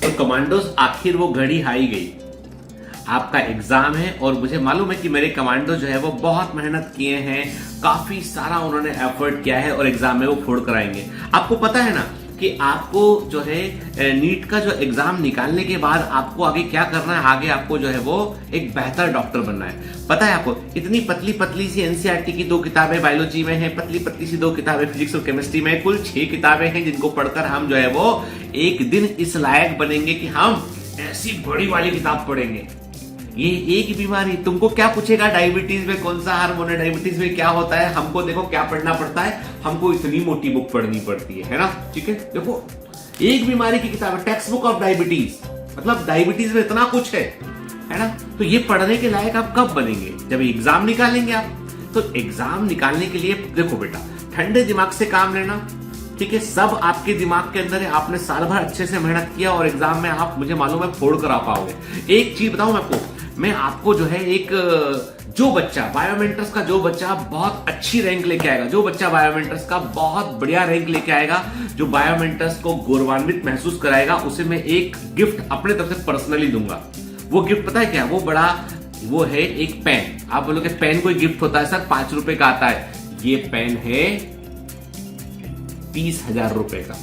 तो कमांडोज आखिर वो घड़ी आई गई, आपका एग्जाम है और मुझे मालूम है कि मेरे कमांडो जो है वो बहुत मेहनत किए हैं, काफी सारा उन्होंने एफर्ट किया है और एग्जाम में वो फोड़ कर आएंगे। आपको पता है ना कि आपको जो है नीट का जो एग्जाम निकालने के बाद आपको आगे क्या करना है, आगे आपको जो है वो एक बेहतर डॉक्टर बनना है। पता है आपको, इतनी पतली पतली सी एनसीईआरटी की 2 किताबें बायोलॉजी में है, पतली पतली सी 2 किताबें फिजिक्स और केमिस्ट्री में, कुल 6 किताबें हैं जिनको पढ़कर हम जो है वो एक दिन इस लायक बनेंगे कि हम ऐसी बड़ी वाली किताब पढ़ेंगे। ये एक बीमारी, तुमको क्या पूछेगा डायबिटीज में कौन सा हार्मोन है, डायबिटीज में क्या होता है, हमको देखो क्या पढ़ना पड़ता है, हमको इतनी मोटी बुक पढ़नी पड़ती है ना। ठीक है, देखो एक बीमारी की किताब है, टेक्स्ट बुक ऑफ डायबिटीज, मतलब डायबिटीज में इतना कुछ है ना। तो ये पढ़ने के लायक आप कब बनेंगे, जब एग्जाम निकालेंगे आप। तो एग्जाम निकालने के लिए देखो बेटा, ठंडे दिमाग से काम लेना, ठीक है, सब आपके दिमाग के अंदर है, आपने साल भर अच्छे से मेहनत किया और एग्जाम में आप, मुझे मालूम है, फोड़ कर आ पाओगे। एक चीज बताऊं मैं आपको जो है, एक जो बच्चा बायोमेंटर्स का जो बच्चा बहुत अच्छी रैंक लेके आएगा, जो बच्चा बायोमेंटर्स का बहुत बढ़िया रैंक लेके आएगा, जो बायोमेंटर्स को गौरवान्वित महसूस कराएगा, उसे मैं एक गिफ्ट अपने तरफ से पर्सनली दूंगा। वो गिफ्ट पता है क्या, वो है एक पेन। आप बोलोगे पेन कोई गिफ्ट होता है सर, 5 रुपए का आता है। ये पेन है 30,000 रुपए का।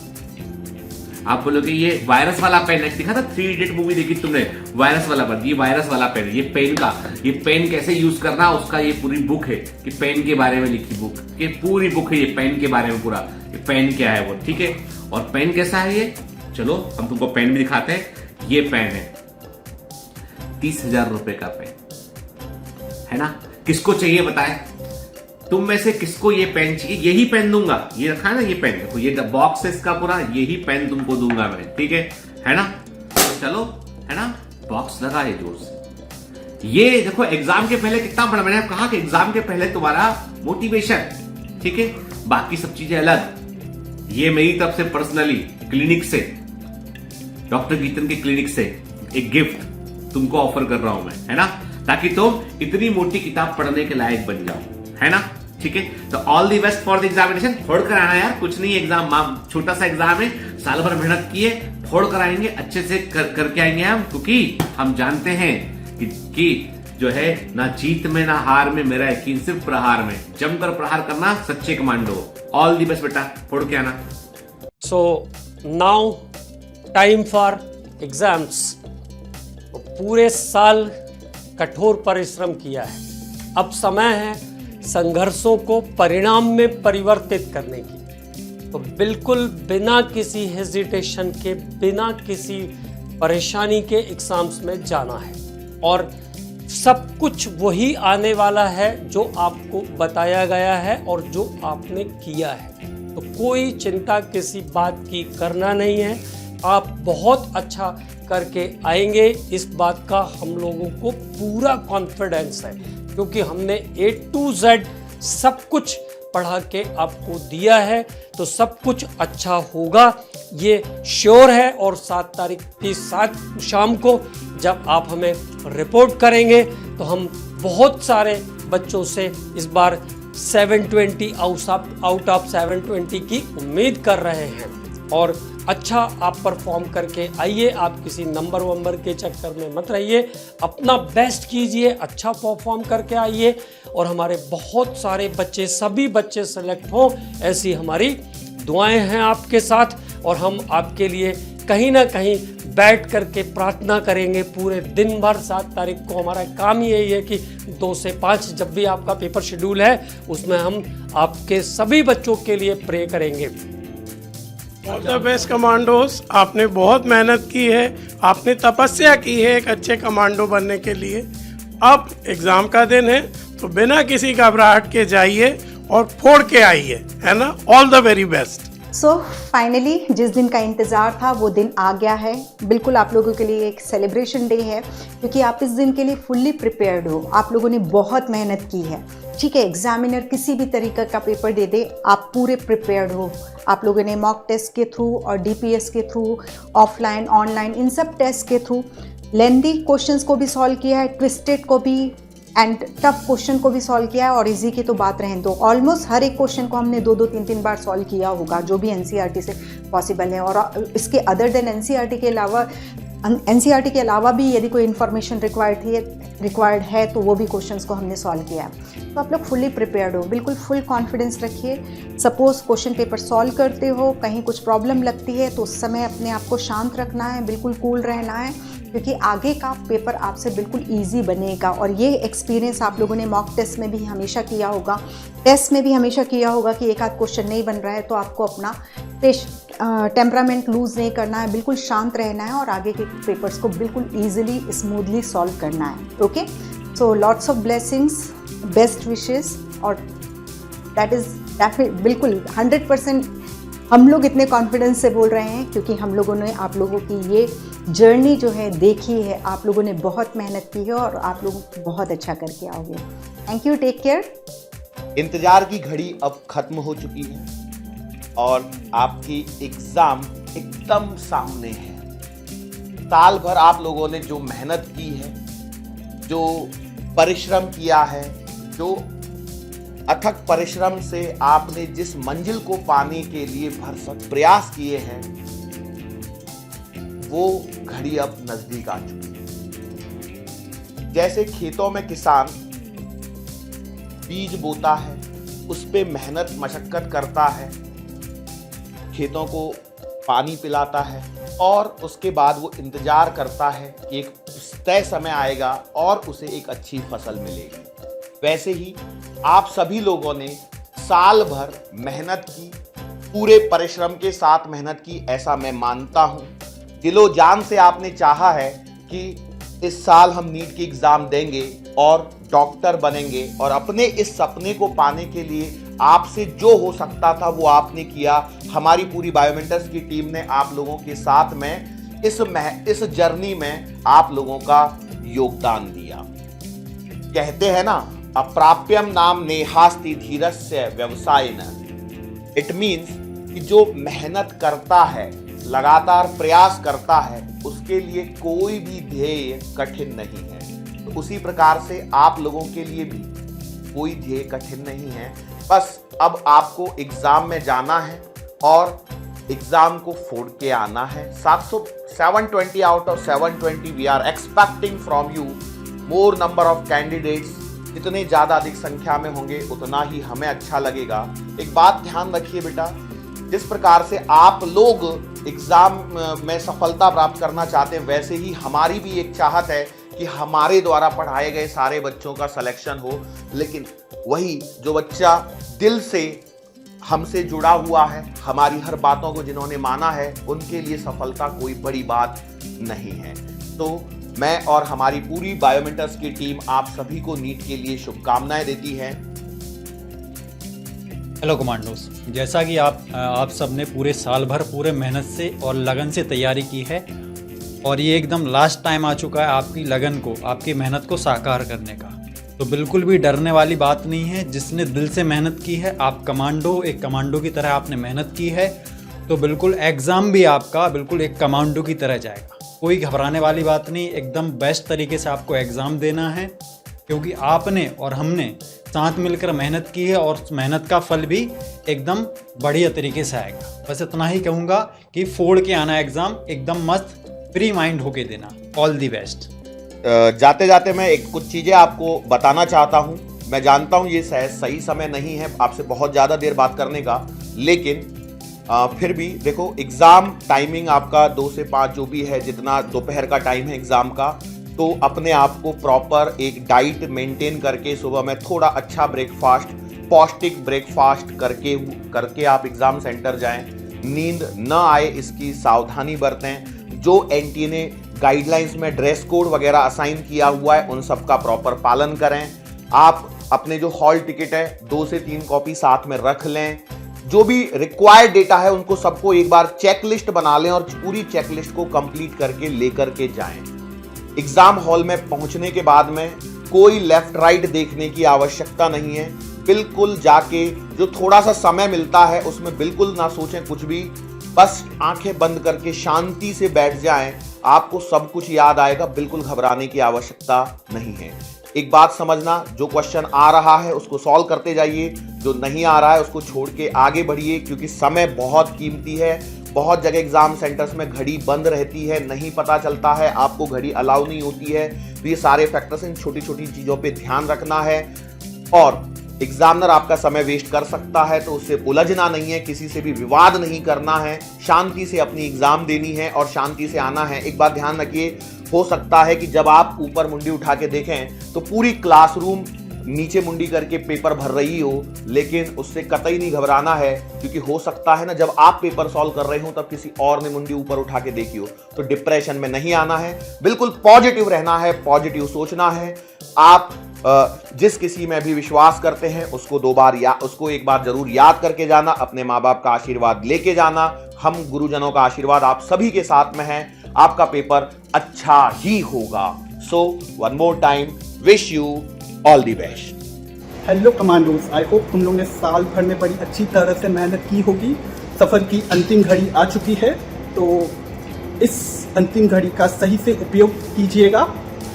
आप बोलोगे ये वायरस वाला पेन है, दिखा था 3 इडियट मूवी देखी तुमने, वायरस वाला पेन, ये वायरस वाला पेन, ये पेन कैसे यूज करना, उसका ये पूरी बुक है कि पेन के बारे में लिखी बुक, ये पूरी बुक है ये पेन के बारे में पूरा, ये पेन क्या है वो, ठीक है। और पेन कैसा है ये, चलो हम तुमको पेन भी दिखाते हैं। ये पेन है 30,000 रुपए का पेन है ना। किसको चाहिए बताए, तुम में से किसको ये पेन चाहिए? यही पेन दूंगा, ये रखा है ना ये पेन, देखो ये बॉक्स है इसका पूरा, यही पेन तुमको दूंगा मैं, ठीक है ना। चलो, है ना, बॉक्स लगा है जोर से। ये देखो एग्जाम के पहले कितना बड़ा, मैंने कहा कि एग्जाम के पहले तुम्हारा मोटिवेशन, ठीक है, बाकी सब चीजें अलग। ये मेरी तरफ से पर्सनली क्लिनिक से, डॉक्टर गीतन के क्लिनिक से एक गिफ्ट तुमको ऑफर कर रहा हूं मैं, है ना, ताकि तुम इतनी मोटी किताब पढ़ने के लायक बन जाओ, है ना। ठीक है, तो all the best for the examination. फोड़ कर आना यार, कुछ नहीं, एग्जाम छोटा सा एग्जाम है, साल भर मेहनत किए, फोड़ कर आएंगे, अच्छे से करके आएंगे हम, क्योंकि हम जानते हैं कि जो है ना जीत में ना हार में, मेरा यकीन सिर्फ प्रहार में। जमकर प्रहार करना, सच्चे कमांडो। ऑल दी बेस्ट बेटा, फोड़ के आना। So now time for exams. पूरे साल कठोर परिश्रम किया है, अब समय है संघर्षों को परिणाम में परिवर्तित करने की। तो बिल्कुल बिना किसी हेजिटेशन के, बिना किसी परेशानी के एग्जाम्स में जाना है, और सब कुछ वही आने वाला है जो आपको बताया गया है और जो आपने किया है। तो कोई चिंता किसी बात की करना नहीं है, आप बहुत अच्छा करके आएंगे, इस बात का हम लोगों को पूरा कॉन्फिडेंस है, क्योंकि हमने A to Z सब कुछ पढ़ा के आपको दिया है। तो सब कुछ अच्छा होगा, ये श्योर है। और 7 तारीख की 7 शाम को जब आप हमें रिपोर्ट करेंगे तो हम बहुत सारे बच्चों से इस बार 720 आउट ऑफ 720 की उम्मीद कर रहे हैं। और अच्छा आप परफॉर्म करके आइए, आप किसी नंबर वंबर के चक्कर में मत रहिए, अपना बेस्ट कीजिए, अच्छा परफॉर्म करके आइए, और हमारे बहुत सारे बच्चे, सभी बच्चे सेलेक्ट हों, ऐसी हमारी दुआएं हैं आपके साथ। और हम आपके लिए कहीं ना कहीं बैठ करके प्रार्थना करेंगे पूरे दिन भर। 7 तारीख को हमारा काम ही यही है कि 2 से 5 जब भी आपका पेपर शेड्यूल है, उसमें हम आपके सभी बच्चों के लिए प्रे करेंगे। ऑल द बेस्ट कमांडोज, आपने बहुत मेहनत की है, आपने तपस्या की है एक अच्छे कमांडो बनने के लिए। अब एग्ज़ाम का दिन है, तो बिना किसी घबराहट के जाइए और फोड़ के आइए, है ना। All the very best. So finally जिस दिन का इंतज़ार था वो दिन आ गया है। बिल्कुल आप लोगों के लिए एक सेलिब्रेशन डे है, क्योंकि आप इस दिन के लिए फुल्ली प्रिपेयर्ड हो, आप लोगों ने बहुत मेहनत की है। ठीक है, एग्जामिनर किसी भी तरीके का पेपर दे दे, आप पूरे प्रिपेयर्ड हो। आप लोगों ने मॉक टेस्ट के थ्रू और DPS के थ्रू, ऑफलाइन ऑनलाइन इन सब टेस्ट के थ्रू लेंदी क्वेश्चंस को भी सॉल्व किया है, ट्विस्टेड को भी, एंड टफ क्वेश्चन को भी सॉल्व किया है, और इजी की तो बात रहने दो, ऑलमोस्ट हर एक क्वेश्चन को हमने 2-3 बार सॉल्व किया होगा जो भी एनसीईआरटी से पॉसिबल है। और इसके अदर देन एनसीईआरटी के अलावा भी यदि कोई इन्फॉर्मेशन रिक्वायर्ड है तो वो भी क्वेश्चंस को हमने सॉल्व किया है। तो आप लोग फुल्ली प्रिपेयर्ड हो, बिल्कुल फुल कॉन्फिडेंस रखिए। सपोज क्वेश्चन पेपर सॉल्व करते हो, कहीं कुछ प्रॉब्लम लगती है तो उस समय अपने आप को शांत रखना है, बिल्कुल कूल रहना है, क्योंकि आगे का पेपर आपसे बिल्कुल ईजी बनेगा। और ये एक्सपीरियंस आप लोगों ने मॉक टेस्ट में भी हमेशा किया होगा, टेस्ट में भी हमेशा किया होगा कि एक आध क्वेश्चन नहीं बन रहा है तो आपको अपना टेम्परामेंट लूज़ नहीं करना है, बिल्कुल शांत रहना है और आगे के पेपर्स को बिल्कुल ईजिली स्मूथली सॉल्व करना है। Okay, so lots of blessings, best wishes, और दैट इज़ बिल्कुल 100% हम लोग इतने कॉन्फिडेंस से बोल रहे हैं क्योंकि हम लोगों ने आप लोगों की ये जर्नी जो है देखी है, आप लोगों ने बहुत मेहनत की है और आप लोग बहुत अच्छा करके आओगे। Thank you, take care. इंतजार की घड़ी अब खत्म हो चुकी है और आपकी एग्जाम एकदम सामने है। साल भर आप लोगों ने जो मेहनत की है, जो परिश्रम किया है, जो अथक परिश्रम से आपने जिस मंजिल को पाने के लिए भरसक प्रयास किए हैं, वो घड़ी अब नजदीक आ चुकी है। जैसे खेतों में किसान बीज बोता है, उस पे मेहनत मशक्कत करता है, खेतों को पानी पिलाता है और उसके बाद वो इंतजार करता है कि एक तय समय आएगा और उसे एक अच्छी फसल मिलेगी। वैसे ही आप सभी लोगों ने साल भर मेहनत की, पूरे परिश्रम के साथ मेहनत की, ऐसा मैं मानता हूं। दिलो जान से आपने चाहा है कि इस साल हम नीट की एग्जाम देंगे और डॉक्टर बनेंगे, और अपने इस सपने को पाने के लिए आपसे जो हो सकता था वो आपने किया। हमारी पूरी बायोमेंटर्स की टीम ने आप लोगों के साथ में इस जर्नी में आप लोगों का योगदान दिया। कहते हैं ना, अप्राप्यम नाम नेहास्ति धीरस्य व्यवसायिन। इट मीन्स कि जो मेहनत करता है, लगातार प्रयास करता है, उसके लिए कोई भी ध्येय कठिन नहीं है। तो उसी प्रकार से आप लोगों के लिए भी कोई ध्येय कठिन नहीं है। बस अब आपको एग्जाम में जाना है और एग्जाम को फोड़ के आना है। 720 out of 720 we are expecting from you more number of candidates. जितने ज़्यादा अधिक संख्या में होंगे उतना ही हमें अच्छा लगेगा। एक बात ध्यान रखिए बेटा, जिस प्रकार से आप लोग एग्जाम में सफलता प्राप्त करना चाहते हैं, वैसे ही हमारी भी एक चाहत है कि हमारे द्वारा पढ़ाए गए सारे बच्चों का सिलेक्शन हो। लेकिन वही जो बच्चा दिल से हमसे जुड़ा हुआ है, हमारी हर बातों को जिन्होंने माना है, उनके लिए सफलता कोई बड़ी बात नहीं है। तो मैं और हमारी पूरी बायोमेंटर्स की टीम आप सभी को नीट के लिए शुभकामनाएं देती है। हेलो कमांडोस, जैसा कि आप सब ने पूरे साल भर पूरे मेहनत से और लगन से तैयारी की है और ये एकदम लास्ट टाइम आ चुका है आपकी लगन को, आपकी मेहनत को साकार करने का। तो बिल्कुल भी डरने वाली बात नहीं है। जिसने दिल से मेहनत की है, आप कमांडो, एक कमांडो की तरह आपने मेहनत की है, तो बिल्कुल एग्ज़ाम भी आपका बिल्कुल एक कमांडो की तरह जाएगा। कोई घबराने वाली बात नहीं, एकदम बेस्ट तरीके से आपको एग्ज़ाम देना है, क्योंकि आपने और हमने साथ मिलकर मेहनत की है और मेहनत का फल भी एकदम बढ़िया तरीके से आएगा। बस इतना ही कहूँगा कि फोड़ के आना एग्ज़ाम, एकदम मस्त फ्री माइंड होके देना। All the best. जाते जाते मैं कुछ चीज़ें आपको बताना चाहता हूँ। मैं जानता हूँ ये सही समय नहीं है आपसे बहुत ज़्यादा देर बात करने का, लेकिन फिर भी देखो, एग्ज़ाम टाइमिंग आपका 2 से 5 जो भी है, जितना दोपहर का टाइम है एग्ज़ाम का, तो अपने आप को प्रॉपर एक डाइट मेंटेन करके सुबह में थोड़ा अच्छा ब्रेकफास्ट, पौष्टिक ब्रेकफास्ट करके आप एग्ज़ाम सेंटर जाएं। नींद न आए इसकी सावधानी बरतें। जो एनटीए ने गाइडलाइंस में ड्रेस कोड वगैरह असाइन किया हुआ है, उन सब का प्रॉपर पालन करें। आप अपने जो हॉल टिकट है 2 से 3 कॉपी साथ में रख लें। जो भी रिक्वायर्ड डेटा है उनको सबको एक बार चेकलिस्ट बना लें और पूरी चेकलिस्ट को कंप्लीट करके लेकर के जाएं। एग्जाम हॉल में पहुंचने के बाद में कोई लेफ्ट राइट देखने की आवश्यकता नहीं है। बिल्कुल जाके जो थोड़ा सा समय मिलता है उसमें बिल्कुल ना सोचें कुछ भी, बस आंखें बंद करके शांति से बैठ जाएं। आपको सब कुछ याद आएगा, बिल्कुल घबराने की आवश्यकता नहीं है। एक बात समझना, जो क्वेश्चन आ रहा है उसको सॉल्व करते जाइए, जो नहीं आ रहा है उसको छोड़ के आगे बढ़िए, क्योंकि समय बहुत कीमती है। बहुत जगह एग्जाम सेंटर्स में घड़ी बंद रहती है, नहीं पता चलता है, आपको घड़ी अलाउ नहीं होती है। तो ये सारे फैक्टर्स, इन छोटी छोटी चीज़ों पे ध्यान रखना है। और एग्जामिनर आपका समय वेस्ट कर सकता है, तो उससे उलझना नहीं है, किसी से भी विवाद नहीं करना है, शांति से अपनी एग्जाम देनी है और शांति से आना है। एक बात ध्यान रखिए, हो सकता है कि जब आप ऊपर मुंडी उठा के देखें तो पूरी क्लासरूम नीचे मुंडी करके पेपर भर रही हो, लेकिन उससे कतई नहीं घबराना है, क्योंकि हो सकता है ना जब आप पेपर सॉल्व कर रहे हो तब किसी और ने मुंडी ऊपर उठा के देखी हो। तो डिप्रेशन में नहीं आना है, बिल्कुल पॉजिटिव रहना है, पॉजिटिव सोचना है। आप जिस किसी में भी विश्वास करते हैं उसको एक बार जरूर याद करके जाना, अपने माँ बाप का आशीर्वाद लेके जाना। हम गुरुजनों का आशीर्वाद आप सभी के साथ में है, आपका पेपर अच्छा ही होगा। So one more time, wish you all the best. Hello commandos, I hope तुम लोग ने साल भर में बड़ी अच्छी तरह से मेहनत की होगी। सफ़र की अंतिम घड़ी आ चुकी है, तो इस अंतिम घड़ी का सही से उपयोग कीजिएगा।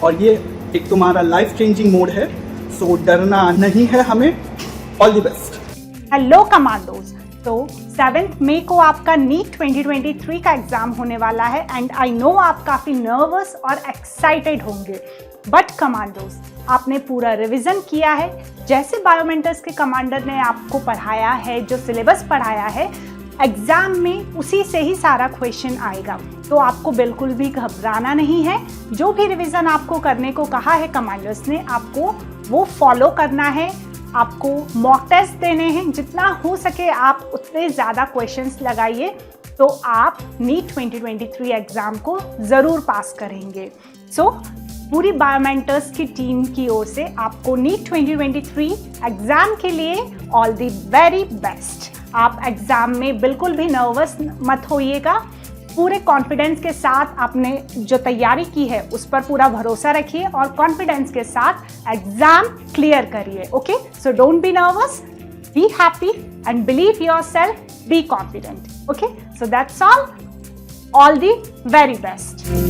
और ये एक तुम्हारा लाइफ चेंजिंग मोड है, सो डरना नहीं है हमें। All the best. Hello commandos, तो 7 मई को आपका नीट 2023 का एग्जाम होने वाला है एंड आई नो आप काफ़ी नर्वस और एक्साइटेड होंगे। बट कमांडोज, आपने पूरा रिवीजन किया है, जैसे बायोमेंटर्स के कमांडर ने आपको पढ़ाया है, जो सिलेबस पढ़ाया है एग्जाम में उसी से ही सारा क्वेश्चन आएगा। तो आपको बिल्कुल भी घबराना नहीं है। जो भी रिवीजन आपको करने को कहा है कमांडर्स ने, आपको वो फॉलो करना है। आपको मॉक टेस्ट देने हैं, जितना हो सके आप उतने ज़्यादा क्वेश्चंस लगाइए, तो आप नीट 2023 एग्ज़ाम को ज़रूर पास करेंगे। सो पूरी बायोमेंटर्स की टीम की ओर से आपको नीट 2023 एग्ज़ाम के लिए ऑल द वेरी बेस्ट। आप एग्ज़ाम में बिल्कुल भी नर्वस मत होइएगा, पूरे कॉन्फिडेंस के साथ आपने जो तैयारी की है उस पर पूरा भरोसा रखिए और कॉन्फिडेंस के साथ एग्जाम क्लियर करिए। Okay, so don't be nervous, be happy and believe yourself, be confident. Okay, so that's all the very best.